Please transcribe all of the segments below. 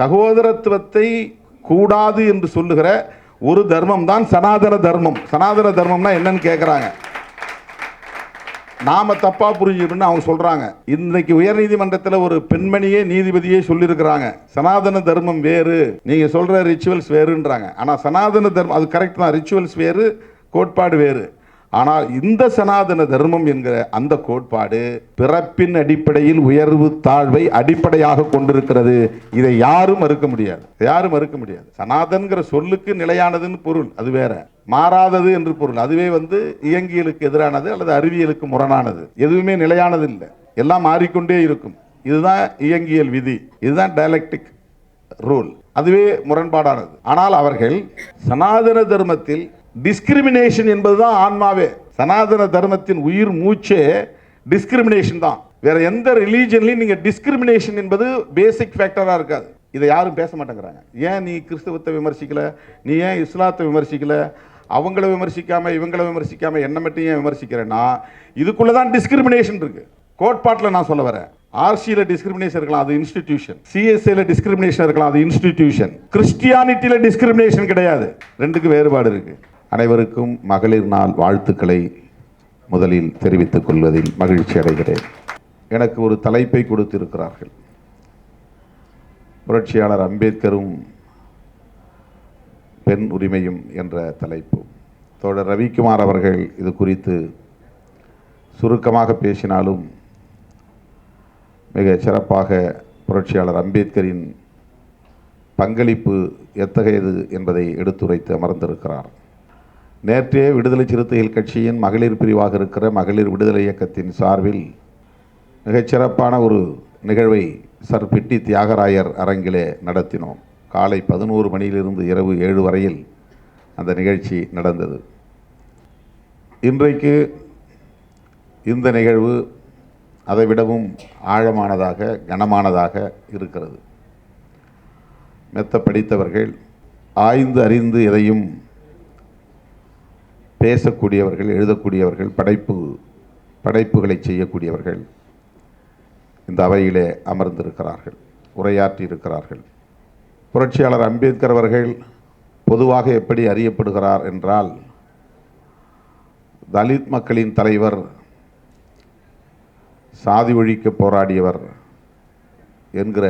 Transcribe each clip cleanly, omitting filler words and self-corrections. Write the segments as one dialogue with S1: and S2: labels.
S1: சகோதரத்துவத்தை கூடாது என்று சொல்லுகிற ஒரு தர்மம் தான் சனாதன தர்மம். சனாதன தர்மம்னா என்னன்னு கேட்குறாங்க. நாம தப்பா புரிஞ்சுக்கணும்னு அவங்க சொல்றாங்க. இன்னைக்கு உயர்நீதிமன்றத்தில் ஒரு பெண்மணியே நீதிபதியே சொல்லியிருக்கிறாங்க, சனாதன தர்மம் வேறு, நீங்க சொல்ற ரிச்சுவல்ஸ் வேறுன்றாங்க. ஆனால் சனாதன தர்மம் அது கரெக்ட் தான், ரிச்சுவல்ஸ் வேறு, கோட்பாடு வேறு. ஆனால் இந்த சனாதன தர்மம் என்கிற அந்த கோட்பாடு பிறப்பின் அடிப்படையில் உயர்வு தாழ்வை அடிப்படையாக கொண்டிருக்கிறது. இதை யாரும் மறுக்க முடியாது, யாரும் மறுக்க முடியாது. சனாதன்கிற சொல்லுக்கு நிலையானதுன்னு பொருள், அது வேற. மாறாதது என்று பொருள், அதுவே இயங்கியலுக்கு எதிரானது அல்லது அறிவியலுக்கு முரணானது. எதுவுமே நிலையானது இல்லை, எல்லாம் மாறிக்கொண்டே இருக்கும். இதுதான் இயங்கியல் விதி, இதுதான் டயலெக்டிக் ரூல். அதுவே முரண்பாடானது. ஆனால் அவர்கள் சனாதன தர்மத்தில் டிஸ்கிரிமினேஷன் என்பதுதான் ஆன்மாவே. சனாதன தர்மத்தின் உயிர் மூச்சே டிஸ்கிரிமினேஷன் தான். வேற எந்த ரிலீஜன்லையும் நீங்க டிஸ்கிரிமினேஷன் என்பது பேசிக் ஃபேக்டரா இருக்காது. இதை யாரும் பேச மாட்டேங்கிறாங்க. ஏன் நீ கிறிஸ்தவத்தை விமர்சிக்கல, நீ ஏன் இஸ்லாத்தை விமர்சிக்கல, அவங்கள விமர்சிக்காம இவங்களை விமர்சிக்காம என்ன மட்டும் ஏன் விமர்சிக்கிறேன்னா, இதுக்குள்ளதான் டிஸ்கிரிமினேஷன் இருக்கு. கோட்பாட்டில் நான் சொல்ல வரேன். ஆர்சியில் டிஸ்கிரிமினேஷன் இருக்கலாம், அது இன்ஸ்டிடியூஷன். சிஎஸ்ஏல டிஸ்கிரிமினேஷன் இருக்கலாம், அது இன்ஸ்டிடியூஷன். கிறிஸ்டியானிட்டியில டிஸ்கிரிமினேஷன் கிடையாது. ரெண்டுக்கு வேறுபாடு இருக்கு. அனைவருக்கும் மகளிர் நாள் வாழ்த்துக்களை முதலில் தெரிவித்துக் கொள்வதில் மகிழ்ச்சி அடைகிறேன். எனக்கு ஒரு தலைப்பை கொடுத்திருக்கிறார்கள், புரட்சியாளர் அம்பேத்கரும் பெண் உரிமையும் என்ற தலைப்பு. தோழர் ரவிக்குமார் அவர்கள் இது குறித்து சுருக்கமாக பேசினாலும் மிக சிறப்பாக புரட்சியாளர் அம்பேத்கரின் பங்களிப்பு எத்தகையது என்பதை எடுத்துரைத்து அமர்ந்திருக்கிறார். நேற்றே விடுதலை சிறுத்தைகள் கட்சியின் மகளிர் பிரிவாக இருக்கிற மகளிர் விடுதலை இயக்கத்தின் சார்பில் மிகச்சிறப்பான ஒரு நிகழ்வை சர் பிட்டி தியாகராயர் அரங்கிலே நடத்தினோம். காலை 11 மணியிலிருந்து இரவு 7 வரையில் அந்த நிகழ்ச்சி நடந்தது. இன்றைக்கு இந்த நிகழ்வு அதைவிடவும் ஆழமானதாக கனமானதாக இருக்கிறது. மெத்த படித்தவர்கள், ஆய்ந்து அறிந்து எதையும் பேசக்கூடியவர்கள், எழுதக்கூடியவர்கள், படைப்புகளை செய்யக்கூடியவர்கள் இந்த அவையிலே அமர்ந்திருக்கிறார்கள், உரையாற்றி இருக்கிறார்கள். புரட்சியாளர் அம்பேத்கர் அவர்கள் பொதுவாக எப்படி அறியப்படுகிறார் என்றால், தலித் மக்களின் தலைவர், சாதி ஒழிக்க போராடியவர் என்கிற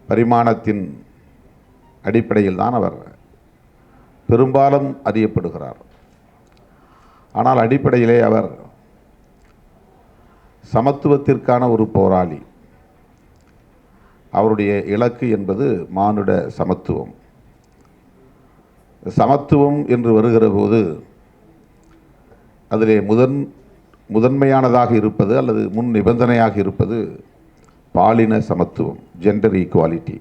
S1: பரிமாணத்தின் அடிப்படையில் தான் அவர் பெரும்பாலும் அறியப்படுகிறார். ஆனால் அடிப்படையிலே அவர் சமத்துவத்திற்கான ஒரு போராளி. அவருடைய இலக்கு என்பது மானுட சமத்துவம். சமத்துவம் என்று வருகிற போது அதிலே முதன்மையானதாக இருப்பது அல்லது முன் நிபந்தனையாக இருப்பது பாலின சமத்துவம், ஜெண்டர் ஈக்குவாலிட்டி.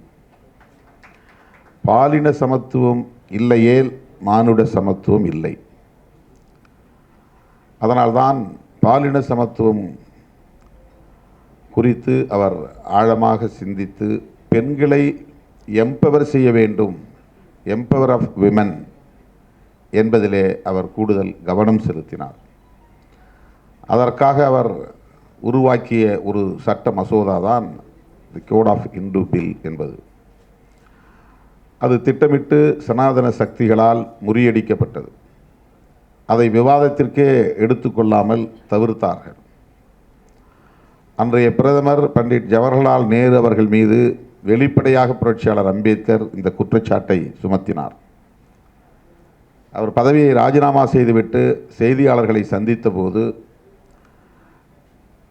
S1: பாலின சமத்துவம் இல்லையேல் மானுட சமத்துவம் இல்லை. அதனால்தான் பாலின சமத்துவம் குறித்து அவர் ஆழமாக சிந்தித்து பெண்களை எம்பவர் செய்ய வேண்டும், எம்பவர் ஆஃப் விமன் என்பதிலே அவர் கூடுதல் கவனம் செலுத்தினார். அதற்காக அவர் உருவாக்கிய ஒரு சட்ட மசோதா தான் தி கோட் ஆஃப் இந்து பில் என்பது. அது திட்டமிட்டு சனாதன சக்திகளால் முறியடிக்கப்பட்டது. அதை விவாதத்திற்கே எடுத்துக்கொள்ளாமல் தவிர்த்தார்கள். அன்றைய பிரதமர் பண்டிட் ஜவஹர்லால் நேரு அவர்கள் மீது வெளிப்படையாக புரட்சியாளர் அம்பேத்கர் இந்த குற்றச்சாட்டை சுமத்தினார். அவர் பதவியை ராஜினாமா செய்துவிட்டு செய்தியாளர்களை சந்தித்த போது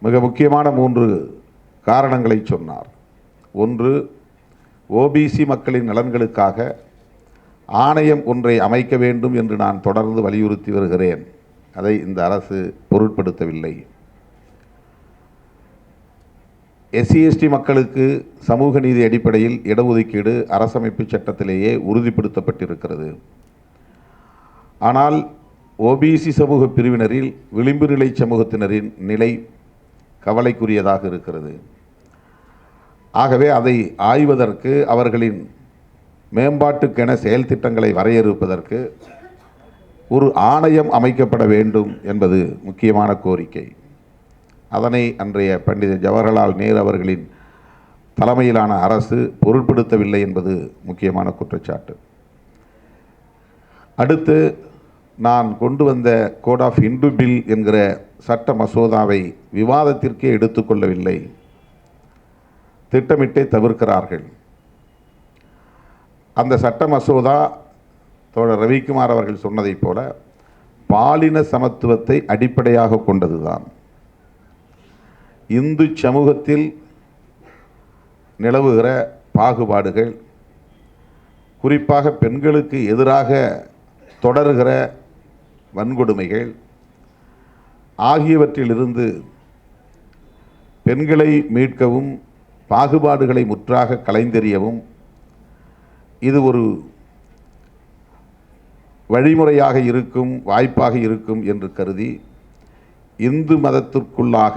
S1: மிக முக்கியமான 3 காரணங்களை சொன்னார். ஒன்று, ஓபிசி மக்களின் நலன்களுக்காக ஆணையம் ஒன்றை அமைக்க வேண்டும் என்று நான் தொடர்ந்து வலியுறுத்தி வருகிறேன், அதை இந்த அரசு பொருட்படுத்தவில்லை. SC/ST மக்களுக்கு சமூக நீதி அடிப்படையில் இடஒதுக்கீடு அரசமைப்பு சட்டத்திலேயே உறுதிப்படுத்தப்பட்டிருக்கிறது. ஆனால் ஓபிசி சமூக பிரிவினரில் விளிம்பு நிலை சமூகத்தினரின் நிலை கவலைக்குரியதாக இருக்கிறது. ஆகவே அதை ஆய்வதற்கு, அவர்களின் மேம்பாட்டுக்கென செயல் திட்டங்களை வரையறுப்பதற்கு ஒரு ஆணையம் அமைக்கப்பட வேண்டும் என்பது முக்கியமான கோரிக்கை. அதனை அன்றைய பண்டித ஜவஹர்லால் நேரு அவர்களின் தலைமையிலான அரசு பொருட்படுத்தவில்லை என்பது முக்கியமான குற்றச்சாட்டு. அடுத்து நான் கொண்டு வந்த கோட் ஆஃப் இந்து பில் என்கிற சட்ட மசோதாவை விவாதத்திற்கே எடுத்துக்கொள்ளவில்லை, திட்டமிட்டே தவிர்க்கிறார்கள். அந்த சட்ட மசோதா தோழர் ரவிக்குமார் அவர்கள் சொன்னதைப் போல பாலின சமத்துவத்தை அடிப்படையாக கொண்டதுதான். இந்து சமூகத்தில் நிலவுகிற பாகுபாடுகள், குறிப்பாக பெண்களுக்கு எதிராக தொடர்கிற வன்கொடுமைகள் ஆகியவற்றிலிருந்து பெண்களை மீட்கவும் பாகுபாடுகளை முற்றாக களைந்தெறியவும் இது ஒரு வழிமுறையாக இருக்கும், வாய்ப்பாக இருக்கும் என்று கருதி இந்து மதத்திற்குள்ளாக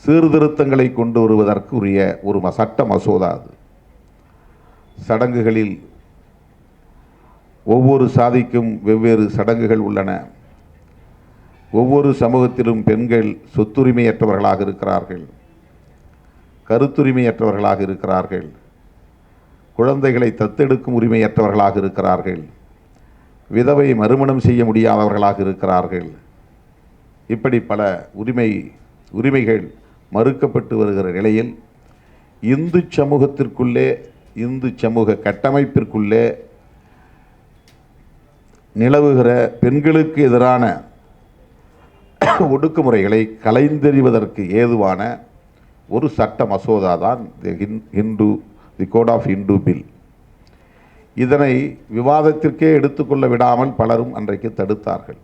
S1: சீர்திருத்தங்களை கொண்டு வருவதற்கு உரிய ஒரு சட்ட மசோதா அது. சடங்குகளில் ஒவ்வொரு சாதிக்கும் வெவ்வேறு சடங்குகள் உள்ளன. ஒவ்வொரு சமூகத்திலும் பெண்கள் சொத்துரிமையற்றவர்களாக இருக்கிறார்கள், கருத்துரிமையற்றவர்களாக இருக்கிறார்கள், குழந்தைகளை தத்தெடுக்கும் உரிமையற்றவர்களாக இருக்கிறார்கள், விதவை மறுமணம் செய்ய முடியாதவர்களாக இருக்கிறார்கள். இப்படி பல உரிமைகள் மறுக்கப்பட்டு வருகிற நிலையில் இந்து சமூகத்திற்குள்ளே, இந்து சமூக கட்டமைப்பிற்குள்ளே நிலவுகிற பெண்களுக்கு எதிரான ஒடுக்குமுறைகளை களைந்தெறிவதற்கு ஏதுவான ஒரு சட்ட மசோதா தான் தி கோட் ஆஃப் இந்து பில். இதனை விவாதத்திற்கே எடுத்துக்கொள்ள விடாமல் பலரும் அன்றைக்கு தடுத்தார்கள்.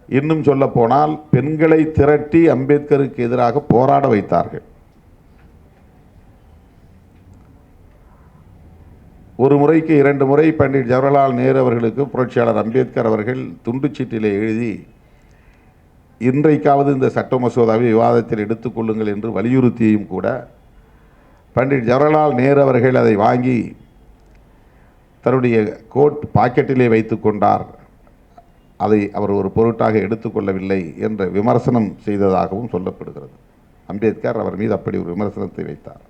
S1: இன்னும் சொல்ல போனால் பெண்களை திரட்டி அம்பேத்கருக்கு எதிராக போராட வைத்தார்கள். ஒரு முறைக்கு 2 முறை பண்டிட் ஜவஹர்லால் நேரு அவர்களுக்கு புரட்சியாளர் அம்பேத்கர் அவர்கள் துண்டுச்சீட்டிலே எழுதி இன்றைக்காவது இந்த சட்ட மசோதாவை விவாதத்தில் எடுத்துக்கொள்ளுங்கள் என்று வலியுறுத்தியும் கூட பண்டிட் ஜவஹர்லால் நேரு அவர்கள் அதை வாங்கி தன்னுடைய கோட் பாக்கெட்டிலே வைத்து கொண்டார், அதை அவர் ஒரு பொருட்டாக எடுத்துக்கொள்ளவில்லை என்ற விமர்சனம் செய்ததாகவும் சொல்லப்படுகிறது. அம்பேத்கர் அவர் மீது அப்படி ஒரு விமர்சனத்தை வைத்தார்.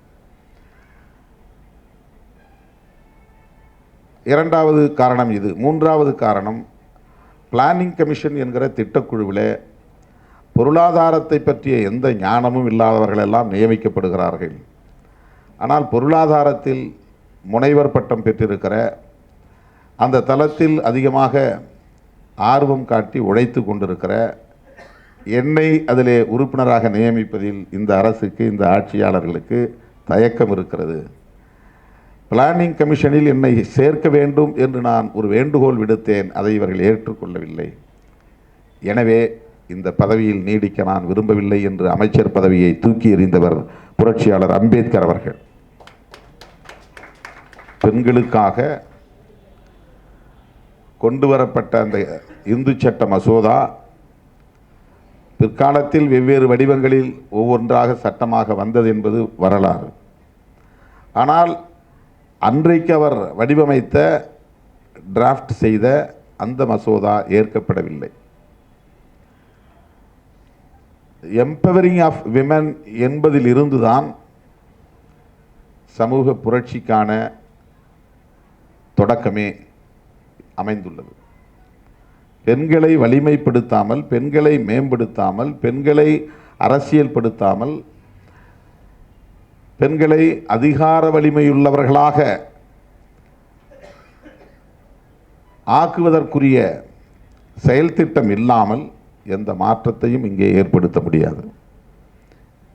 S1: இரண்டாவது காரணம் இது. மூன்றாவது காரணம், பிளானிங் கமிஷன் என்கிற திட்டக்குழுவில் பொருளாதாரத்தை பற்றிய எந்த ஞானமும் இல்லாதவர்களெல்லாம் நியமிக்கப்படுகிறார்கள். ஆனால் பொருளாதாரத்தில் முனைவர் பட்டம் பெற்றிருக்கிற, அந்த தளத்தில் அதிகமாக ஆர்வம் காட்டி உழைத்து கொண்டிருக்கிற என்னை அதிலே உறுப்பினராக நியமிப்பதில் இந்த அரசுக்கு, இந்த ஆட்சியாளர்களுக்கு தயக்கம் இருக்கிறது. பிளானிங் கமிஷனில் என்னை சேர்க்க வேண்டும் என்று நான் ஒரு வேண்டுகோள் விடுத்தேன், அதை இவர்கள் ஏற்றுக்கொள்ளவில்லை. எனவே இந்த பதவியில் நீடிக்க நான் விரும்பவில்லை என்று அமைச்சர் பதவியை தூக்கி எறிந்தவர் புரட்சியாளர் அம்பேத்கர் அவர்கள். பெண்களுக்காக கொண்டு வரப்பட்ட அந்த இந்து சட்ட மசோதா பிற்காலத்தில் வெவ்வேறு வடிவங்களில் ஒவ்வொன்றாக சட்டமாக வந்தது என்பது வரலாறு. ஆனால் அன்றைக்கு அவர் வடிவமைத்த, டிராஃப்ட் செய்த அந்த மசோதா ஏற்கப்படவில்லை. எம்பவரிங் ஆஃப் விமன் என்பதில் இருந்துதான் சமூக புரட்சிக்கான தொடக்கமே அமைந்துள்ளது. பெண்களை வலிமைப்படுத்தாமல், பெண்களை மேம்படுத்தாமல், பெண்களை அரசியல்படுத்தாமல், பெண்களை அதிகார வலிமையுள்ளவர்களாக ஆக்குவதற்குரிய செயல் திட்டம் இல்லாமல் எந்த மாற்றத்தையும் இங்கே ஏற்படுத்த முடியாது.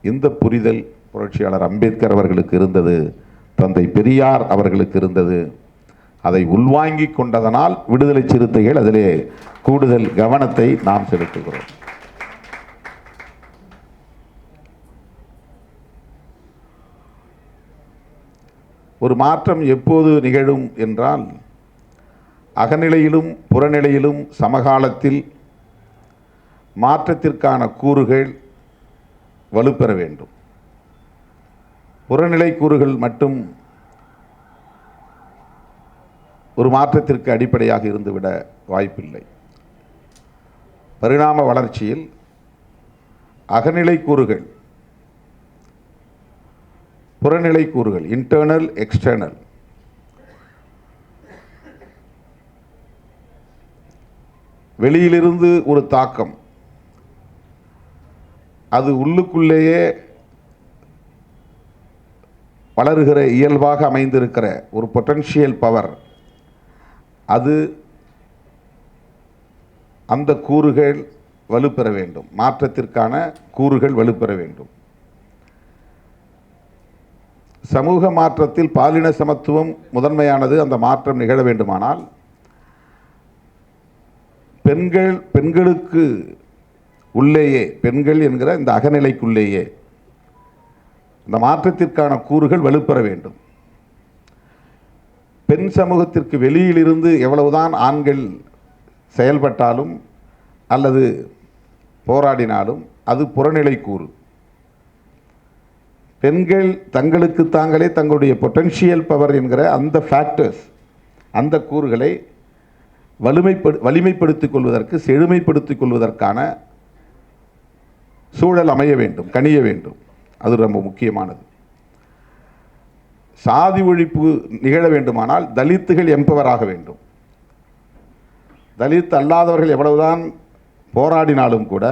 S1: இந்த புரிதல் புரட்சியாளர் அம்பேத்கர் அவர்களுக்கு இருந்தது, தந்தை பெரியார் அவர்களுக்கு இருந்தது. அதை உள்வாங்கிக் கொண்டதனால் விடுதலை சிறுத்தைகள் அதிலே கூடுதல் கவனத்தை நாம் செலுத்துகிறோம். ஒரு மாற்றம் எப்போது நிகழும் என்றால், அகநிலையிலும் புறநிலையிலும் சமகாலத்தில் மாற்றத்திற்கான கூறுகள் வலுப்பெற வேண்டும். புறநிலை கூறுகள் மட்டும் ஒரு மாற்றத்திற்கு அடிப்படையாக இருந்துவிட வாய்ப்பில்லை. பரிணாம வளர்ச்சியில் அகநிலை கூறுகள் புறநிலை கூறுகள், இன்டர்னல், எக்ஸ்டர்னல். வெளியிலிருந்து ஒரு தாக்கம், அது உள்ளுக்குள்ளேயே வளருகிற இயல்பாக அமைந்திருக்கிற ஒரு பொட்டன்ஷியல் பவர், அது அந்த கூறுகள் வலுப்பெற வேண்டும், மாற்றத்திற்கான கூறுகள் வலுப்பெற வேண்டும். சமூக மாற்றத்தில் பாலின சமத்துவம் முதன்மையானது. அந்த மாற்றம் நிகழ வேண்டுமானால் பெண்களுக்கு உள்ளேயே, பெண்கள் என்கிற இந்த அகநிலைக்குள்ளேயே இந்த மாற்றத்திற்கான கூறுகள் வலுப்பெற வேண்டும். பெண் சமூகத்திற்கு வெளியிலிருந்து எவ்வளவுதான் ஆண்கள் செயல்பட்டாலும் அல்லது போராடினாலும் அது புறநிலை கூறு. பெண்கள் தங்களுக்கு தாங்களே தங்களுடைய பவர் என்கிற அந்த ஃபேக்டர்ஸ், அந்த கூறுகளை வலிமைப்படுத்திக் கொள்வதற்கு, செழுமைப்படுத்திக் கொள்வதற்கான சூழல் அமைய வேண்டும், கனிய வேண்டும். அது ரொம்ப முக்கியமானது. சாதி ஒழிப்பு நிகழ வேண்டுமானால் தலித்துகள் எம்பவராக வேண்டும். தலித் அல்லாதவர்கள் எவ்வளவுதான் போராடினாலும் கூட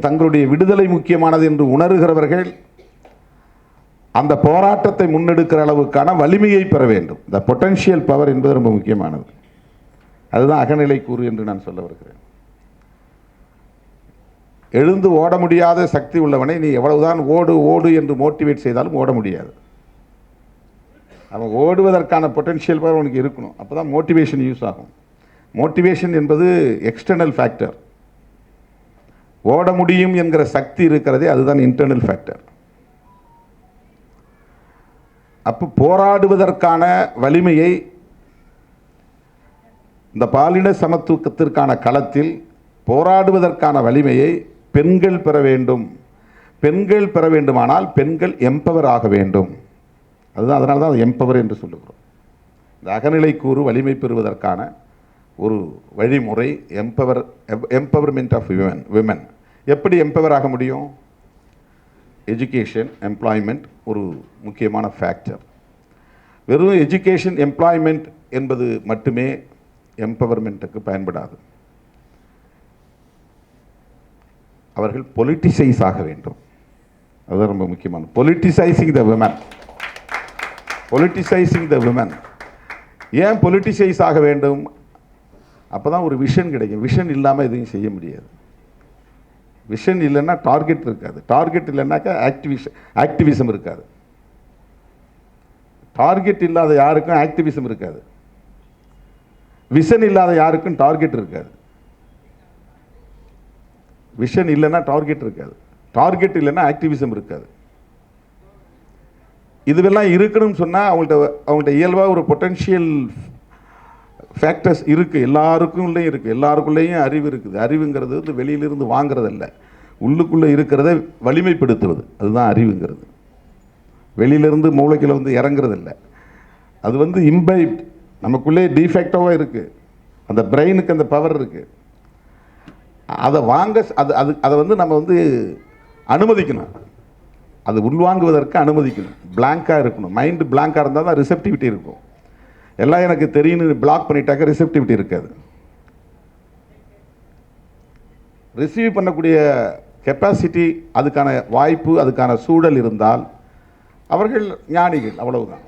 S1: தங்களுடைய விடுதலை முக்கியமானது என்று உணர்கிறவர்கள் அந்த போராட்டத்தை முன்னெடுக்கிற அளவுக்கான வலிமையை பெற வேண்டும். இந்த பொட்டன்ஷியல் பவர் என்பது ரொம்ப முக்கியமானது. அதுதான் அகநிலை கூறு என்று நான் சொல்ல வருகிறேன். எழுந்து ஓட முடியாத சக்தி உள்ளவனை நீ எவ்வளவுதான் ஓடு ஓடு என்று மோட்டிவேட் செய்தாலும் ஓட முடியாது. அவன் ஓடுவதற்கான பொட்டன்ஷியல் பவர் அவனுக்கு இருக்கணும். அப்போ தான் மோட்டிவேஷன் யூஸ் ஆகும். மோட்டிவேஷன் என்பது எக்ஸ்டர்னல் ஃபேக்டர். ஓட முடியும் என்கிற சக்தி இருக்கிறதே அதுதான் இன்டர்னல் ஃபேக்டர். அப்போ போராடுவதற்கான வலிமையை இந்த பாலின சமத்துவத்திற்கான களத்தில் போராடுவதற்கான வலிமையை பெண்கள் பெற வேண்டும். பெண்கள் பெற வேண்டுமானால் பெண்கள் எம்பவர் ஆக வேண்டும். அதுதான், அதனால தான் அது எம்பவர் என்று சொல்லுகிறோம். இந்த அகநிலை கூறு வலிமை பெறுவதற்கான ஒரு வழிமுறை எம்பவர்மெண்ட் ஆஃப் விமன். எப்படி எம்பவர் ஆக முடியும்? எஜுகேஷன், எம்ப்ளாய்மெண்ட் ஒரு முக்கியமான ஃபேக்டர். வெறும் எஜுகேஷன், எம்ப்ளாய்மெண்ட் என்பது மட்டுமே எம்பவர்மெண்ட்டுக்கு பயன்படாது. அவர்கள் பொலிட்டிசைஸ் ஆக வேண்டும். அதுதான் ரொம்ப முக்கியமான. Politicising the women. Politicising the women. ஏன் பொலிட்டிசைஸ் ஆக வேண்டும்? அப்போ தான் ஒரு விஷன் கிடைக்கும். விஷன் இல்லாமல் எதையும் செய்ய முடியாது. விஷன் இல்லைன்னா டார்கெட் இருக்காது. டார்கெட் இல்லைன்னாக்கா ஆக்டிவிசம் இருக்காது. டார்கெட் இல்லாத யாருக்கும் ஆக்டிவிசம் இருக்காது. விஷன் இல்லாத யாருக்கும் டார்கெட் இருக்காது. விஷன் இல்லைன்னா டார்கெட் இருக்காது. டார்கெட் இல்லைன்னா ஆக்டிவிசம் இருக்காது. இதுவெல்லாம் இருக்கணும்னு சொன்னால் அவங்கள்ட்ட இயல்பாக ஒரு பொட்டன்ஷியல் ஃபேக்டர்ஸ் இருக்குது. எல்லாருக்குள்ளேயும் இருக்குது. எல்லாருக்குள்ளேயும் அறிவு இருக்குது. அறிவுங்கிறது வந்து வெளியிலிருந்து வாங்கிறதில்ல, உள்ளுக்குள்ளே இருக்கிறத வலிமைப்படுத்துவது. அதுதான் அறிவுங்கிறது. வெளியிலிருந்து மூளைக்குள்ள வந்து இறங்குறதில்ல. அது வந்து இம்பைப்ட், நமக்குள்ளே டிஃபெக்டாக இருக்குது. அந்த பிரெயினுக்கு அந்த பவர் இருக்குது. அதை வாங்க அதை வந்து நம்ம வந்து அனுமதிக்கணும். அது உள்வாங்குவதற்கு அனுமதிக்கணும். பிளாங்காக இருக்கணும். மைண்டு பிளாங்காக இருந்தால் தான் ரிசெப்டிவிட்டி இருக்கும். எல்லாம் எனக்கு தெரியும்னு பிளாக் பண்ணிட்டாக்க ரிசெப்டிவிட்டி இருக்காது. ரிசீவ் பண்ணக்கூடிய கெப்பாசிட்டி, அதுக்கான வாய்ப்பு, அதுக்கான சூழல் இருந்தால் அவர்கள் ஞானிகள். அவ்வளவுதான்.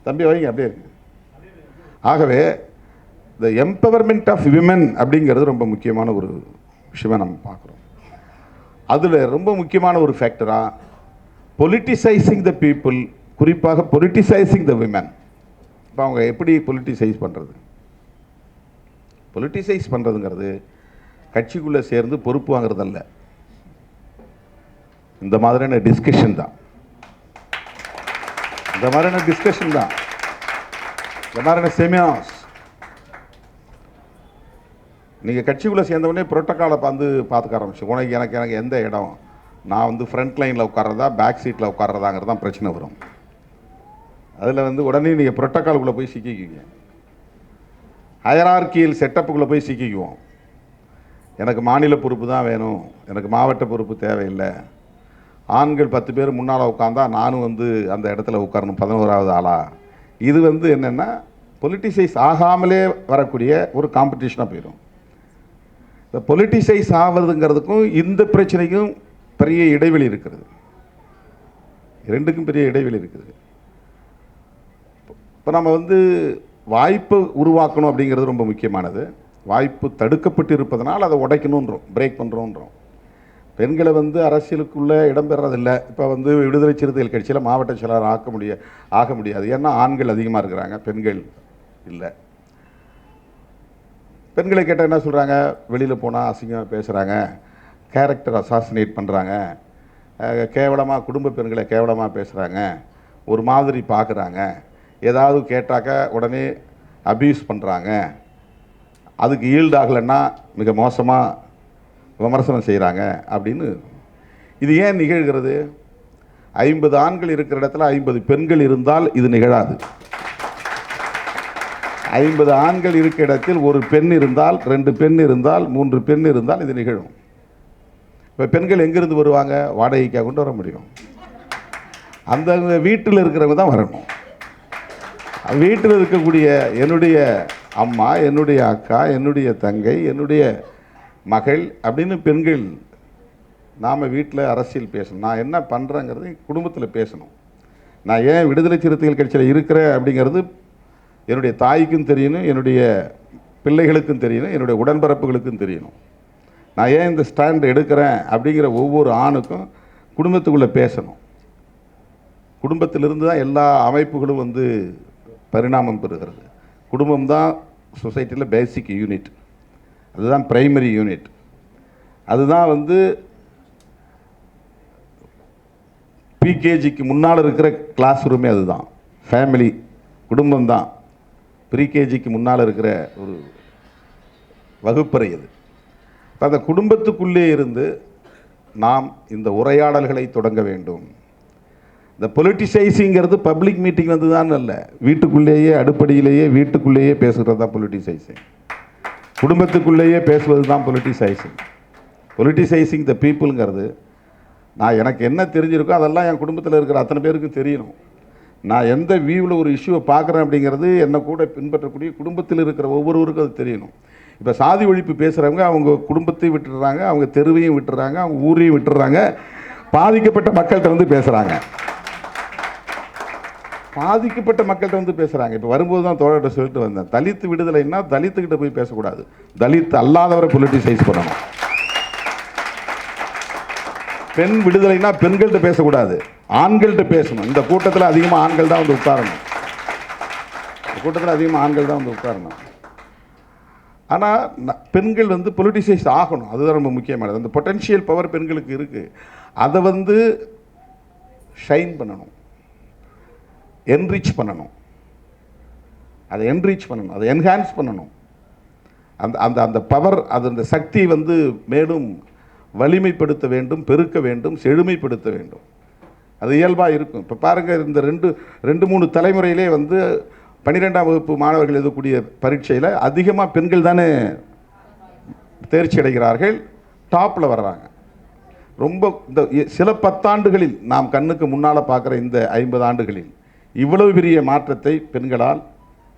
S1: தம்பி வைங்க, அப்படியே இருக்கு. ஆகவே இந்த எம்பவர்மெண்ட் ஆஃப் விமன் அப்படிங்கிறது ரொம்ப முக்கியமான ஒரு விஷயமாக நம்ம பார்க்குறோம். அதில் ரொம்ப முக்கியமான ஒரு ஃபேக்டராக பொலிட்டிசைசிங் த பீப்புள், குறிப்பாக பொலிட்டிசைசிங் த விமன். இப்போ அவங்க எப்படி பொலிட்டிசைஸ் பண்ணுறது? பொலிட்டிசைஸ் பண்ணுறதுங்கிறது கட்சிக்குள்ளே சேர்ந்து பொறுப்பு வாங்குறதல்ல. இந்த மாதிரியான டிஸ்கஷன் தான். இந்த மாதிரியான டிஸ்கஷன் தான். இந்த மாதிரியான செமினார்ஸ். நீங்கள் கட்சிக்குள்ளே சேர்ந்தவொடனே புரோட்டோக்காலை பார்த்துக்க ஆரம்பிச்சு. எனக்கு எந்த இடம், நான் வந்து ஃப்ரண்ட் லைனில் உட்கார்றதா பேக் சீட்டில் உட்கார்றதாங்கிறது தான் பிரச்சனை வரும். அதில் வந்து உடனே நீங்கள் புரோட்டோக்காலுக்குள்ளே போய் சிக்கிக்குவீங்க. ஹயரார்கியல் செட்டப்புக்குள்ளே போய் சிக்கிக்குவோம். எனக்கு மாநில பொறுப்பு தான் வேணும், எனக்கு மாவட்ட பொறுப்பு தேவையில்லை, ஆண்கள் 10 பேர் முன்னால் உட்காந்தா நானும் வந்து அந்த இடத்துல உட்காரணும் 11வது ஆளா. இது வந்து என்னென்னா பொலிட்டிசைஸ் ஆகாமலே வரக்கூடிய ஒரு காம்படிஷனாக போயிடும். இந்த பொலிட்டிசைஸ் ஆவதுங்கிறதுக்கும் இந்த பிரச்சனைக்கும் பெரிய இடைவெளி இருக்கிறது, ரெண்டுக்கும் பெரிய இடைவெளி இருக்குது. இப்போ நம்ம வந்து வாய்ப்பு உருவாக்கணும் அப்படிங்கிறது ரொம்ப முக்கியமானது. வாய்ப்பு தடுக்கப்பட்டு இருப்பதனால் அதை உடைக்கணுன்றோம், பிரேக் பண்ணுறோன்றோம். பெண்களை வந்து அரசியலுக்குள்ளே இடம்பெறதில்லை. இப்போ வந்து விடுதலை சிறுத்தைகள் கட்சியில் மாவட்ட செயலாளர் ஆக முடியாது. ஏன்னா ஆண்கள் அதிகமாக இருக்கிறாங்க, பெண்கள் இல்லை. பெண்களை கேட்டால் என்ன சொல்கிறாங்க, வெளியில் போனால் அசிங்கமாக பேசுகிறாங்க, கேரக்டர் அசாசினேட் பண்ணுறாங்க, கேவலமாக குடும்ப பெண்களை கேவலமாக பேசுகிறாங்க, ஒரு மாதிரி பார்க்குறாங்க, ஏதாவது கேட்டாக்க உடனே அபியூஸ் பண்ணுறாங்க, அதுக்கு ஈல்டு ஆகலைன்னா மிக மோசமாக விமர்சனம் செய்கிறாங்க அப்படின்னு. இது ஏன் நிகழ்கிறது? 50 ஆண்கள் இருக்கிற இடத்துல 50 பெண்கள் இருந்தால் இது நிகழாது. 50 ஆண்கள் இருக்கிற இடத்தில் ஒரு பெண் இருந்தால், 2 பெண் இருந்தால், 3 பெண் இருந்தால் இது நிகழும். இப்போ பெண்கள் எங்கிருந்து வருவாங்க? வாடகைக்காக கொண்டு வர முடியும். அந்த வீட்டில் இருக்கிறவங்க தான் வரணும். வீட்டில் இருக்கக்கூடிய என்னுடைய அம்மா, என்னுடைய அக்கா, என்னுடைய தங்கை, என்னுடைய மகள் அப்படின்னு பெண்கள் நாம் வீட்டில் அரசியல் பேசணும். நான் என்ன பண்ணுறேங்கிறது குடும்பத்தில் பேசணும். நான் ஏன் விடுதலை சிறுத்தைகள் கட்சியில் இருக்கிறேன் அப்படிங்கிறது என்னுடைய தாய்க்கும் தெரியணும், என்னுடைய பிள்ளைகளுக்கும் தெரியணும், என்னுடைய உடன்பிறப்புகளுக்கும் தெரியணும். நான் ஏன் இந்த ஸ்டாண்ட் எடுக்கிறேன் அப்படிங்கிற ஒவ்வொரு ஆணுக்கும் குடும்பத்துக்குள்ளே பேசணும். குடும்பத்திலிருந்து தான் எல்லா அமைப்புகளும் வந்து பரிணாமம் பெறுகிறது. குடும்பம் தான் சொசைட்டியில் பேசிக் யூனிட், அதுதான் பிரைமரி யூனிட். அதுதான் வந்து பிகேஜிக்கு முன்னால் இருக்கிற கிளாஸ் ரூமே அதுதான். ஃபேமிலி குடும்பம் தான் ப்ரீகேஜிக்கு முன்னால் இருக்கிற ஒரு வகுப்பறை அது. இப்போ அந்த குடும்பத்துக்குள்ளே இருந்து நாம் இந்த உரையாடல்களை தொடங்க வேண்டும். இந்த பொலிட்டிசைசிங்கிறது பப்ளிக் மீட்டிங் வந்து தான் இல்லை, வீட்டுக்குள்ளேயே அடுப்படியிலேயே வீட்டுக்குள்ளேயே பேசுகிறது தான் பொலிட்டிசைசிங். குடும்பத்துக்குள்ளேயே பேசுவது தான் பொலிட்டிசைசிங். பொலிட்டிசைசிங் த பீப்புளுங்கிறது நான் எனக்கு என்ன தெரிஞ்சிருக்கோ அதெல்லாம் என் குடும்பத்தில் இருக்கிற அத்தனை பேருக்கும் தெரியணும். நான் எந்த வியூவில் ஒரு இஷ்யூவை பார்க்குறேன் அப்படிங்கிறது என்னை கூட பின்பற்றக்கூடிய குடும்பத்தில் இருக்கிற ஒவ்வொருவருக்கும் அது தெரியணும். இப்போ சாதி ஒழிப்பு பேசுகிறவங்க அவங்க குடும்பத்தையும் விட்டுடுறாங்க, அவங்க தெருவையும் விட்டுறாங்க, அவங்க ஊரையும் விட்டுறாங்க, பாதிக்கப்பட்ட மக்கள்கிட்ட வந்து பேசுகிறாங்க. பாதிக்கப்பட்ட மக்கள்கிட்ட வந்து பேசுகிறாங்க. இப்போ வரும்போது தான் தோழர்கிட்ட சொல்லிட்டு வந்தேன், தலித் விடுதலைன்னா தலித்துக்கிட்ட போய் பேசக்கூடாது, தலித் அல்லாதவரை பொலிட்டிசைஸ் பண்ணணும். பெண் விடுதலைன்னா பெண்கள்கிட்ட பேசக்கூடாது, ஆண்கள்கிட்ட பேசணும். இந்த கூட்டத்தில் அதிகமாக ஆண்கள் தான் வந்து உட்காரணும். இந்த கூட்டத்தில் அதிகமாக ஆண்கள் தான் வந்து உட்காரணும். ஆனால் பெண்கள் வந்து பொலிட்டிசைஸ் ஆகணும், அதுதான் ரொம்ப முக்கியமானது. அந்த பொட்டென்ஷியல் பவர் பெண்களுக்கு இருக்குது, அதை வந்து ஷைன் பண்ணணும், என்ரிச் பண்ணணும், அதை என்ரிச் பண்ணணும், அதை என்ஹான்ஸ் பண்ணணும். அந்த அந்த அந்த பவர், அது அந்த சக்தி வந்து மேலும் வலிமைப்படுத்த வேண்டும், பெருக்க வேண்டும், செழுமைப்படுத்த வேண்டும். அது இயல்பாக இருக்கும். இப்போ பாருங்கள், இந்த ரெண்டு மூணு தலைமுறையிலே வந்து 12ஆம் வகுப்பு மாணவர்கள் எழுதக்கூடிய பரீட்சையில் அதிகமாக பெண்கள் தானே தேர்ச்சி அடைகிறார்கள், டாப்பில் வர்றாங்க. ரொம்ப இந்த சில 10 ஆண்டுகளில் நாம் கண்ணுக்கு முன்னால் பார்க்குற இந்த 50 ஆண்டுகளில் இவ்வளவு பெரிய மாற்றத்தை பெண்களால்,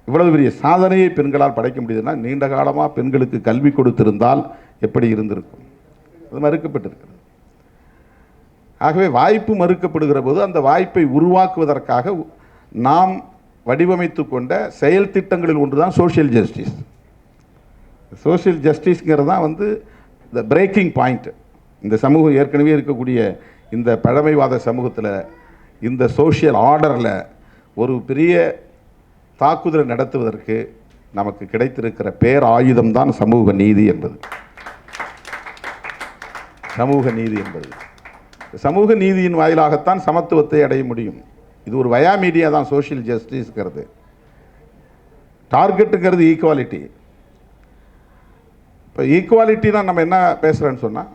S1: இவ்வளவு பெரிய சாதனையை பெண்களால் படைக்க முடியுதுன்னா நீண்ட காலமாக பெண்களுக்கு கல்வி கொடுத்திருந்தால் எப்படி இருந்திருக்கும்? அது மறுக்கப்பட்டிருக்கிறது. ஆகவே வாய்ப்பு மறுக்கப்படுகிற போது அந்த வாய்ப்பை உருவாக்குவதற்காக நாம் வடிவமைத்து கொண்ட செயல் திட்டங்களில் ஒன்று தான் சோஷியல் ஜஸ்டிஸ். சோஷியல் ஜஸ்டிஸ்ங்கிறது தான் வந்து இந்த பிரேக்கிங் பாயிண்ட். இந்த சமூகம் ஏற்கனவே இருக்கக்கூடிய இந்த பழமைவாத சமூகத்தில், இந்த சோஷியல் ஆர்டரில் ஒரு பெரிய தாக்குதலை நடத்துவதற்கு நமக்கு கிடைத்திருக்கிற பேராயுதம் தான் சமூக நீதி என்பது. சமூக நீதி என்பது, சமூக நீதியின் வாயிலாகத்தான் சமத்துவத்தை அடைய முடியும். இது ஒரு வயா மீடியா தான் சோஷியல் ஜஸ்டிஸ்ங்கிறது. டார்கெட்டுங்கிறது ஈக்குவாலிட்டி. இப்போ ஈக்குவாலிட்டினா நம்ம என்ன பேசுகிறேன்னு சொன்னால்,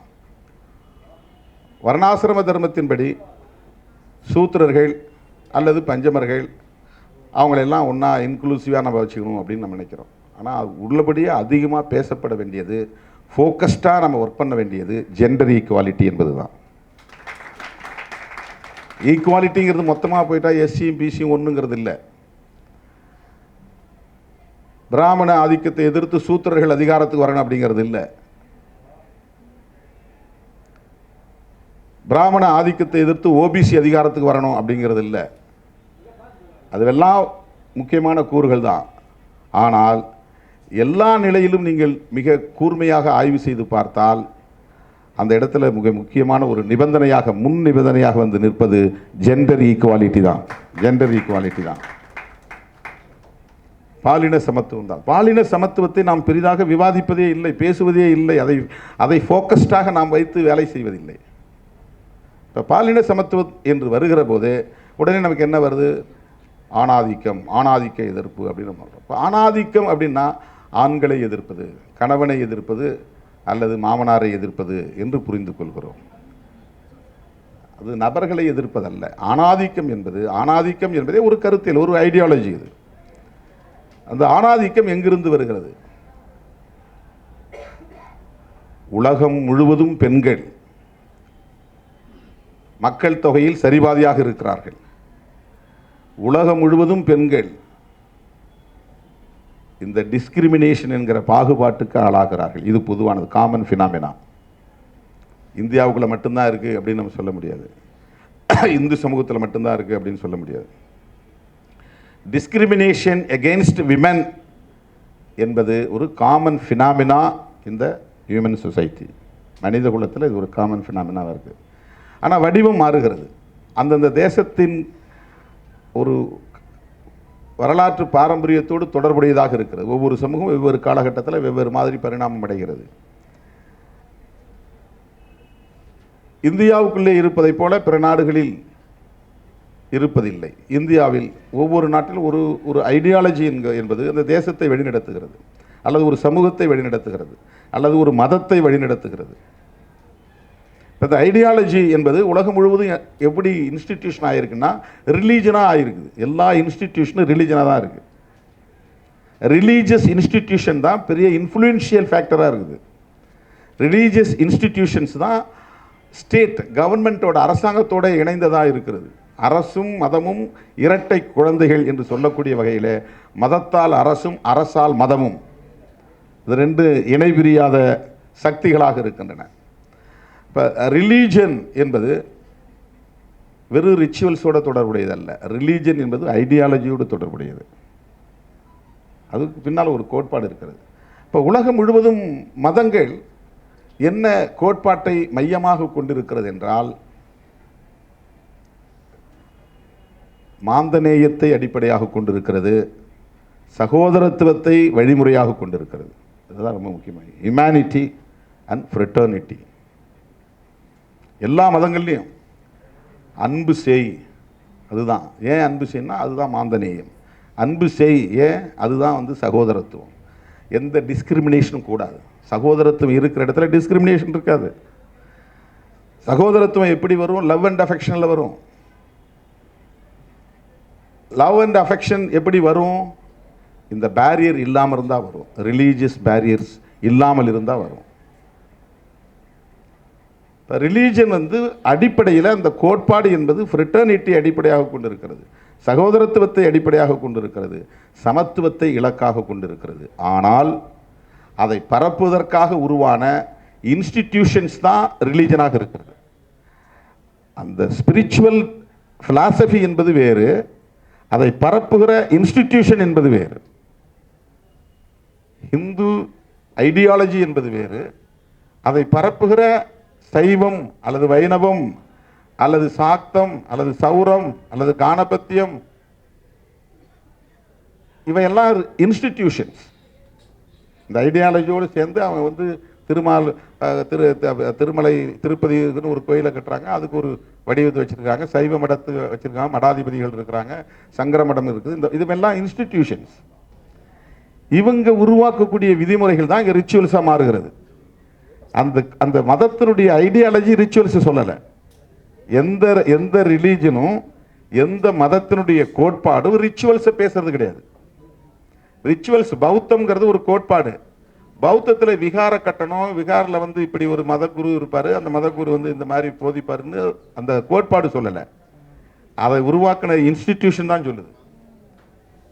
S1: வர்ணாசிரம தர்மத்தின்படி சூத்திரர்கள் அல்லது பஞ்சமர்கள் அவங்களெல்லாம் ஒன்றா இன்க்ளூசிவாக நம்ம வச்சுக்கணும் அப்படின்னு நம்ம நினைக்கிறோம். ஆனால் உள்ளபடியே அதிகமாக பேசப்பட வேண்டியது ஃபோக்கஸ்டாக நம்ம ஒர்க் பண்ண வேண்டியது ஜெண்டர் ஈக்குவாலிட்டி என்பது தான். ஈக்குவாலிட்டிங்கிறது மொத்தமாக போயிட்டா எஸ்சியும் பிசியும் ஒன்றுங்கிறது இல்லை. பிராமண ஆதிக்கத்தை எதிர்த்து சூத்திரர்கள் அதிகாரத்துக்கு வரணும் அப்படிங்கிறது இல்லை. பிராமண ஆதிக்கத்தை எதிர்த்து ஓபிசி அதிகாரத்துக்கு வரணும் அப்படிங்கிறது இல்லை. அதுவெல்லாம் முக்கியமான கூறுகள் தான். ஆனால் எல்லா நிலையிலும் நீங்கள் மிக கூர்மையாக ஆய்வு செய்து பார்த்தால் அந்த இடத்துல மிக முக்கியமான ஒரு நிபந்தனையாக, முன் நிபந்தனையாக வந்து நிற்பது ஜெண்டர் ஈக்குவாலிட்டி தான். ஜெண்டர் ஈக்குவாலிட்டி தான், பாலின சமத்துவம் தான். பாலின சமத்துவத்தை நாம் பெரிதாக விவாதிப்பதே இல்லை, பேசுவதே இல்லை. அதை ஃபோக்கஸ்டாக நாம் வைத்து வேலை செய்வதில்லை. இப்போ பாலின சமத்துவம் என்று வருகிற போது உடனே நமக்கு என்ன வருது? ஆணாதிக்கம், ஆணாதிக்க எதிர்ப்பு அப்படின்னு சொல்கிறோம். இப்போ ஆணாதிக்கம் அப்படின்னா ஆண்களை எதிர்ப்பது, கணவனை எதிர்ப்பது அல்லது மாமனாரை எதிர்ப்பது என்று புரிந்து கொள்கிறோம். அது நபர்களை எதிர்ப்பதல்ல. ஆணாதிக்கம் என்பதே ஒரு கருத்தியல், ஒரு ஐடியாலஜி. இது அந்த ஆணாதிக்கம் எங்கிருந்து வருகிறது? உலகம் முழுவதும் பெண்கள் மக்கள் தொகையில் சரிபாதியாக இருக்கிறார்கள். உலகம் முழுவதும் பெண்கள் இந்த டிஸ்கிரிமினேஷன் என்கிற பாகுபாட்டுக்கு ஆளாகிறார்கள். இது பொதுவானது, காமன் ஃபினாமினா. இந்தியாவுக்குள்ள மட்டும்தான் இருக்குது அப்படின்னு நம்ம சொல்ல முடியாது. இந்து சமூகத்தில் மட்டும்தான் இருக்குது அப்படின்னு சொல்ல முடியாது. டிஸ்கிரிமினேஷன் எகெயின்ஸ்ட் விமென் என்பது ஒரு காமன் ஃபினாமினா இந்த ஹியூமன் சொசைட்டி. மனித குலத்தில் இது ஒரு காமன் ஃபினாமினாவாக இருக்குது. ஆனால் வடிவம் மாறுகிறது. அந்தந்த தேசத்தின் ஒரு வரலாற்று பாரம்பரியத்தோடு தொடர்புடையதாக இருக்கிறது. ஒவ்வொரு சமூகம் வெவ்வேறு காலகட்டத்தில் வெவ்வேறு மாதிரி பரிணாமம் அடைகிறது. இந்தியாவுக்குள்ளே இருப்பதைப் போல பிற நாடுகளில் இருப்பதில்லை. இந்தியாவில் ஒவ்வொரு நாட்டிலும் ஒரு ஐடியாலஜி என்பது அந்த தேசத்தை வழிநடத்துகிறது, அல்லது ஒரு சமூகத்தை வழிநடத்துகிறது, அல்லது ஒரு மதத்தை வழிநடத்துகிறது. இந்த ஐடியாலஜி என்பது உலகம் முழுவதும் எப்படி இன்ஸ்டிடியூஷன் ஆகிருக்குன்னா ரிலீஜனாக ஆகிருக்குது. எல்லா இன்ஸ்டிடியூஷனும் ரிலீஜனாக தான் இருக்குது. ரிலீஜியஸ் இன்ஸ்டிடியூஷன் தான் பெரிய இன்ஃப்ளூயன்ஷியல் ஃபேக்டராக இருக்குது. ரிலீஜியஸ் இன்ஸ்டிடியூஷன்ஸ் தான் ஸ்டேட் கவர்மெண்ட்டோட அரசாங்கத்தோடு இணைந்ததாக இருக்கிறது. அரசும் மதமும் இரட்டை குழந்தைகள் என்று சொல்லக்கூடிய வகையில் மதத்தால் அரசும் அரசால் மதமும் இது ரெண்டு இணைபிரியாத சக்திகளாக இருக்கின்றன. இப்போ ரிலீஜன் என்பது வெறும் ரிச்சுவல்ஸோடு தொடர்புடையதல்ல. ரிலீஜன் என்பது ஐடியாலஜியோடு தொடர்புடையது. அதுக்கு பின்னால் ஒரு கோட்பாடு இருக்கிறது. இப்போ உலகம் முழுவதும் மதங்கள் என்ன கோட்பாட்டை மையமாக கொண்டிருக்கிறது என்றால் மாந்தநேயத்தை அடிப்படையாக கொண்டிருக்கிறது, சகோதரத்துவத்தை வழிமுறையாக கொண்டிருக்கிறது. இதுதான் ரொம்ப முக்கியமாக. Humanity and fraternity. எல்லா மதங்கள்லையும் அன்பு செய், அதுதான். ஏன் அன்பு செய்யணும்னா அதுதான் மாந்தநேயம். அன்பு செய், ஏன்? அதுதான் வந்து சகோதரத்துவம். எந்த டிஸ்கிரிமினேஷனும் கூடாது. சகோதரத்துவம் இருக்கிற இடத்துல டிஸ்கிரிமினேஷன் இருக்காது. சகோதரத்துவம் எப்படி வரும்? லவ் அண்ட் அஃபெக்ஷனில் வரும். லவ் அண்ட் அஃபெக்ஷன் எப்படி வரும்? இந்த பேரியர் இல்லாமல் இருந்தால் வரும். ரிலீஜியஸ் பேரியர்ஸ் இல்லாமல் இருந்தால் வரும். இப்போ ரிலீஜன் வந்து அடிப்படையில் அந்த கோட்பாடு என்பது ஃப்ரெட்டர்னிட்டி அடிப்படையாக கொண்டிருக்கிறது, சகோதரத்துவத்தை அடிப்படையாக கொண்டிருக்கிறது, சமத்துவத்தை இலக்காக கொண்டிருக்கிறது. ஆனால் அதை பரப்புவதற்காக உருவான இன்ஸ்டிடியூஷன்ஸ் தான் ரிலீஜனாக இருக்கிறது. அந்த ஸ்பிரிச்சுவல் பிலாசபி என்பது வேறு, அதை பரப்புகிற இன்ஸ்டிடியூஷன் என்பது வேறு. இந்து ஐடியாலஜி என்பது வேறு, அதை பரப்புகிற சைவம் அல்லது வைணவம் அல்லது சாக்தம் அல்லது சௌரம் அல்லது காணபத்தியம் இவையெல்லாம் இன்ஸ்டிடியூஷன்ஸ். இந்த ஐடியாலஜியோடு சேர்ந்து அவங்க வந்து திருமலை திருப்பதிக்குன்னு ஒரு கோயிலை கட்டுறாங்க, அதுக்கு ஒரு வடிவத்தை வச்சுருக்காங்க, சைவ மடத்து வச்சுருக்காங்க, மடாதிபதிகள் இருக்கிறாங்க, சங்கர மடம் இருக்குது. இதுவெல்லாம் இன்ஸ்டிடியூஷன்ஸ். இவங்க உருவாக்கக்கூடிய விதிமுறைகள் தான் இங்கே ரிச்சுவல்ஸாக மாறுகிறது. அந்த மதத்தினுடைய ஐடியாலஜி ரிச்சுவல்ஸ் சொல்லலை. எந்த ரிலீஜனும் எந்த மதத்தினுடைய கோட்பாடும் ரிச்சுவல்ஸை பேசுறது கிடையாது. ரிச்சுவல்ஸ் பௌத்தம்ங்கிறது ஒரு கோட்பாடு. பௌத்தத்தில் விகார கட்டணம், விகாரில் வந்து இப்படி ஒரு மதகுரு இருப்பார், அந்த மதகுரு வந்து இந்த மாதிரி போதிப்பாருன்னு அந்த கோட்பாடு சொல்லலை. அதை உருவாக்கின இன்ஸ்டிடியூஷன் தான் சொல்லுது.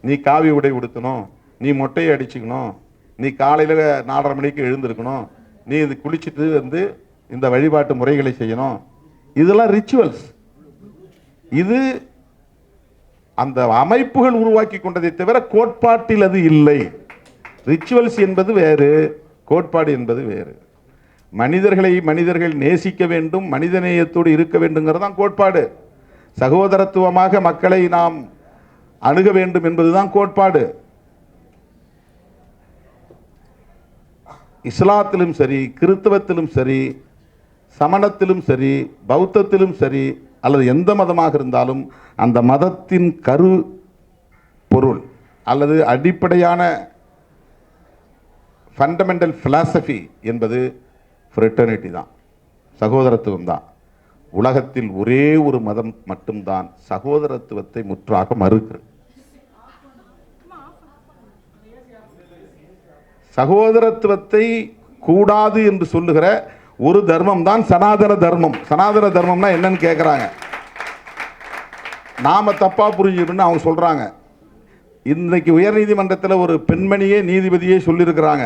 S1: நீ காவி உடை உடுத்தணும், நீ மொட்டையை அடிச்சுக்கணும், நீ காலையில் 4:30 மணிக்கு எழுந்திருக்கணும், நீ இது குளிச்சுட்டு வந்து இந்த வழிபாட்டு முறைகளை செய்யணும். இதெல்லாம் ரிச்சுவல்ஸ். இது அந்த அமைப்புகள் உருவாக்கி கொண்டதை தவிர கோட்பாட்டில் அது இல்லை. ரிச்சுவல்ஸ் என்பது வேறு, கோட்பாடு என்பது வேறு. மனிதர்களை மனிதர்கள் நேசிக்க வேண்டும், மனிதநேயத்தோடு இருக்க வேண்டுங்கிறது தான் கோட்பாடு. சகோதரத்துவமாக மக்களை நாம் அணுக வேண்டும் என்பதுதான் கோட்பாடு. இஸ்லாத்திலும் சரி, கிறிஸ்தவத்திலும் சரி, சமணத்திலும் சரி, பௌத்தத்திலும் சரி, அல்லது எந்த மதமாக இருந்தாலும் அந்த மதத்தின் கரு பொருள் அல்லது அடிப்படையான ஃபண்டமெண்டல் பிலாசபி என்பது ஃப்ரெட்டர்னிட்டி தான், சகோதரத்துவம் தான். உலகத்தில் ஒரே ஒரு மதம் மட்டும்தான் சகோதரத்துவத்தை முற்றாக மறுக்கிறது. சகோதரத்துவத்தை கூடாது என்று சொல்லுகிற ஒரு தர்மம் தான் சனாதன தர்மம். சனாதன தர்மம்னா என்னன்னு கேட்குறாங்க. நாம தப்பா புரிஞ்சுக்கணும்னு அவங்க சொல்றாங்க. இன்னைக்கு உயர்நீதிமன்றத்தில் ஒரு பெண்மணியே நீதிபதியே சொல்லியிருக்கிறாங்க,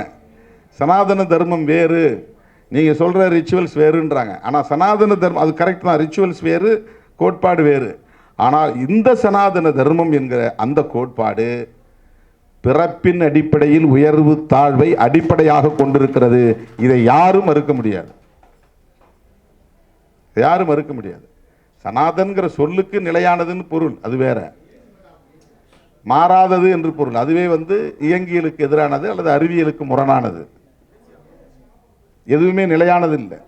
S1: சனாதன தர்மம் வேறு, நீங்க சொல்ற ரிச்சுவல்ஸ் வேறுன்றாங்க. ஆனால் சனாதன தர்மம் அது கரெக்ட் தான், ரிச்சுவல்ஸ் வேறு, கோட்பாடு வேறு. ஆனால் இந்த சனாதன தர்மம் என்கிற அந்த கோட்பாடு பிறப்பின் அடிப்படையில் உயர்வு தாழ்வை அடிப்படையாக கொண்டிருக்கிறது. இதை யாரும் மறுக்க முடியாது, யாரும் மறுக்க முடியாது. சனாதன்கிற சொல்லுக்கு நிலையானதுன்னு பொருள், அது வேற. மாறாதது என்று பொருள், அதுவே வந்து இயங்கியலுக்கு எதிரானது அல்லது அறிவியலுக்கு முரணானது. எதுவுமே நிலையானது இல்லை,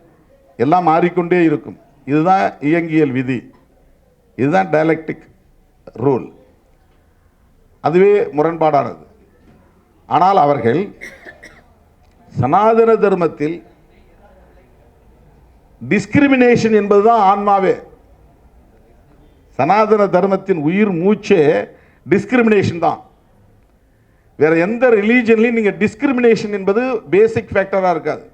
S1: எல்லாம் மாறிக்கொண்டே இருக்கும். இதுதான் இயங்கியல் விதி, இதுதான் டயலெக்டிக் ரூல். அதுவே முரண்பாடானது. ஆனால் அவர்கள் சனாதன தர்மத்தில் டிஸ்கிரிமினேஷன் என்பதுதான் ஆன்மாவே. சனாதன தர்மத்தின் உயிர் மூச்சே டிஸ்கிரிமினேஷன் தான். வேற எந்த ரிலீஜன்லையும் நீங்க டிஸ்கிரிமினேஷன் என்பது பேசிக் ஃபேக்டரா இருக்காது.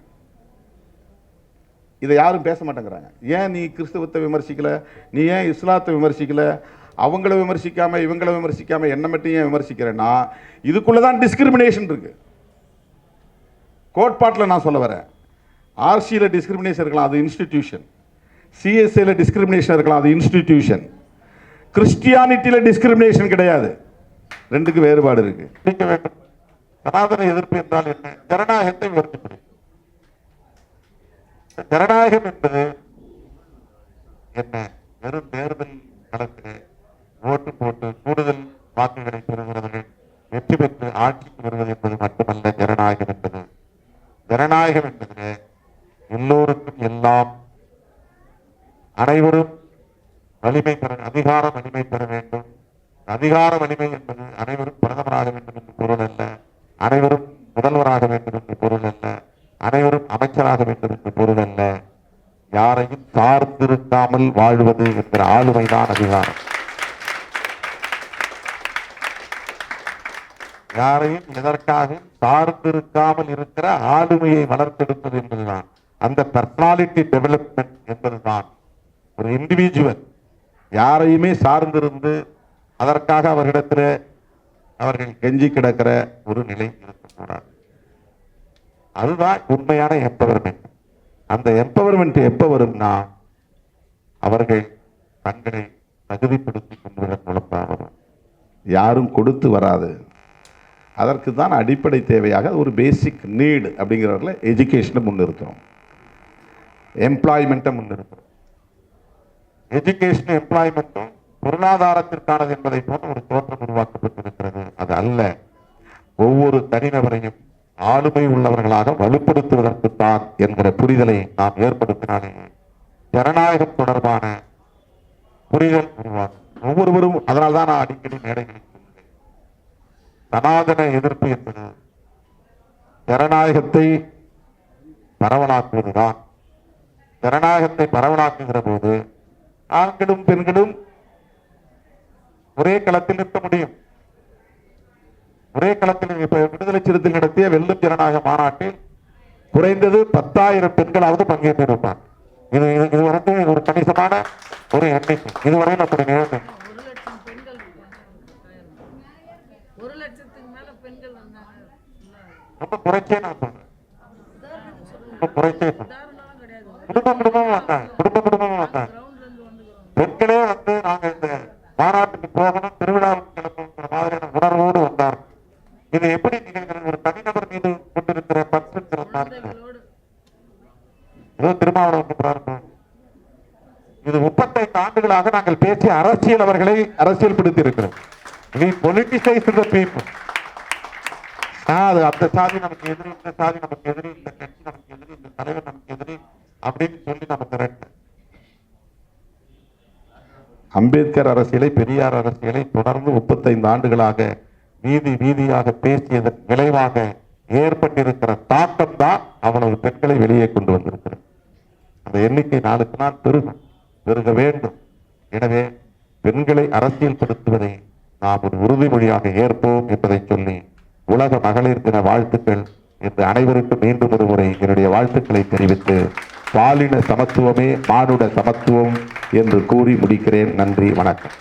S1: இதை யாரும் பேச மாட்டேங்கிறாங்க. ஏன் நீ கிறிஸ்தவத்தை விமர்சிக்கல, நீ ஏன் இஸ்லாத்தை விமர்சிக்கல, அவங்கள விமர்சிக்காம இவங்கள விமர்சிக்காம என்ன மட்டும் ஏன் விமர்சிக்கிறேன்னா, இதுக்குள்ளதான் டிஸ்கிரிமினேஷன் இருக்கு. கோட்பாட்டில் நான் சொல்ல வரேன். ஆர்சியில் டிஸ்கிரிமினேஷன் இருக்கலாம், அது இன்ஸ்டிடியூஷன். சிஎஸ்ஏல டிஸ்கிரிமினேஷன் இருக்கலாம், அது இன்ஸ்டிடியூஷன். கிறிஸ்டியானிட்டியில் டிஸ்கிரிமினேஷன் கிடையாது. ரெண்டுக்கு வேறுபாடு இருக்கு. சனாதன எதிர்ப்பு என்றால் என்ன? ஜனநாயகத்தை விமர்சிப்பது. ஜனநாயகம் என்பது என்ன? வெறும் தேர்தல் களத்திலே ஓட்டு போட்டு கூடுதல் வாக்குகளை பெறுகிறவர்கள் வெற்றி பெற்று ஆட்சிக்கு வருவது என்பது மட்டுமல்ல ஜனநாயகம் என்பது. ஜனநாயகம் என்பது எல்லோருக்கும் எல்லாம், அனைவரும் வலிமை பெற, அதிகார வலிமை பெற வேண்டும். அதிகார வலிமை என்பது அனைவரும் பிரதமராக வேண்டும் என்று பொருள் அல்ல, அனைவரும் முதல்வராக வேண்டும் என்று பொருள் அல்ல, அனைவரும் அமைச்சராக வேண்டும் என்று பொருள் அல்ல. யாரையும் சார்ந்திருக்காமல் வாழ்வது என்கிற ஆளுமைதான் அதிகாரம். யாரையும் எதற்காக சார்ந்திருக்காமல் இருக்கிற ஆளுமையை வளர்த்தெடுப்பது என்பதுதான். அந்த பர்சனாலிட்டி டெவலப்மெண்ட் என்பதுதான். ஒரு இண்டிவிஜுவல் யாரையுமே சார்ந்திருந்து அதற்காக அவர்களிடத்தில் அவர்கள் கெஞ்சி கிடக்கிற ஒரு நிலை இருக்கக்கூடாது. அதுதான் உண்மையான எம்பவர்மெண்ட். அந்த எம்பவர்மெண்ட் எப்ப வரும்னா, அவர்கள் தங்களை தகுதிப்படுத்திக் கொள்வதன் மூலம் தான் வரும். யாரும் கொடுத்து வராது. அதற்கு தான் அடிப்படை தேவையாக ஒரு பேசிக் நீடு அப்படிங்கிறவர்கள எஜுகேஷனை முன்னிறுத்துறோம், எம்ப்ளாய்மெண்ட்டை முன்னிறுத்துறோம். எஜுகேஷன் எம்ப்ளாய்மெண்ட்டும் பொருளாதாரத்திற்கானது என்பதை போன்ற ஒரு தோற்றம் உருவாக்கப்பட்டிருக்கிறது. அது அல்ல. ஒவ்வொரு தனிநபரையும் ஆளுமை உள்ளவர்களாக வலுப்படுத்துவதற்குத்தான் என்கிற புரிதலை நாம் ஏற்படுத்தினாலே ஜனநாயகம் தொடர்பான புரிதல் உருவாகும். ஒவ்வொருவரும் அதனால்தான் நான் அடிக்கடி மேடைகளில் சொல்கிறேன், சனாதன எதிர்ப்பு என்பது ஜனநாயகத்தை பரவலாக்குவதுதான். ஜனநாயகத்தை பரவலாக்குகிற போது ஆண்களும் பெண்களும் ஒரே களத்தில் நிற்க முடியும்,
S2: ஒரே களத்தில் இப்ப விடுதலை சிறுத்தைகள் நடத்திய வெல்லும் ஜனநாயக மாநாட்டில் குறைந்தது 10,000 பெண்களாவது பங்கேற்றிருப்பார். இது இது வந்து ஒரு கணிசமான ஒரு எண்ணிக்கை. இதுவரையில் அப்படி நிகழ்ந்தது.
S3: 1,00,000 பெண்கள் இருப்பாங்க. 1,00,000க்கு மேல பெண்கள் வந்தாங்க.
S2: ரொம்ப குறைச்சே நான் சொல்றேன். ரொம்ப குறைச்சே
S3: உதாரணம் கிடையாது.
S2: குடும்பமா வந்தாங்க. குடும்பமா வந்தாங்க.
S3: கிரவுண்ட்ல இருந்து வந்துக்கிறோம்.
S2: பெண்களே வந்து நாங்க இந்த மாநாட்டுக்கு போகணும், திருவிழாவுக்கு கிளம்புங்கிற மாதிரியான உணர்வோடு வந்தார். இது எப்படி நிகழ்கிறது? ஒரு தனிநபர் மீது கொண்டிருக்கிற பற்றுங்கிற மாதிரி ஏதோ திருமாவளவன் பிரார்த்தனை. இது 35 ஆண்டுகளாக நாங்கள் பேசிய அரசியல் அவர்களை அரசியல்படுத்தி இருக்கிறோம். We politicize the people. அது அந்த சாதி நமக்கு எதிரி, இந்த சாதி நமக்கு எதிரி, இந்த கட்சி நமக்கு எதிரி, இந்த தலைவர் நமக்கு எதிரி அப்படின்னு சொல்லி நமக்கு ரெண்டு. அம்பேத்கர் அரசியலை, பெரியார் அரசியலை தொடர்ந்து 35 ஆண்டுகளாக வீதி வீதியாக பேசியதன் விளைவாக ஏற்பட்டிருக்கிற தாக்கம் தான் அவ்வளவு பெண்களை வெளியே கொண்டு வந்திருக்கிறது. அந்த எண்ணிக்கை நாளுக்கு நாள் பெருக வேண்டும். எனவே பெண்களை அரசியல்படுத்துவதை நாம் ஒரு உறுதிமொழியாக ஏற்போம் என்பதை சொல்லி உலக மகளிர் தின வாழ்த்துக்கள் என்று அனைவருக்கும் மீண்டும் ஒரு முறை என்னுடைய வாழ்த்துக்களை தெரிவித்து பாலின சமத்துவமே மானுட சமத்துவம் என்று கூறி முடிக்கிறேன். நன்றி, வணக்கம்.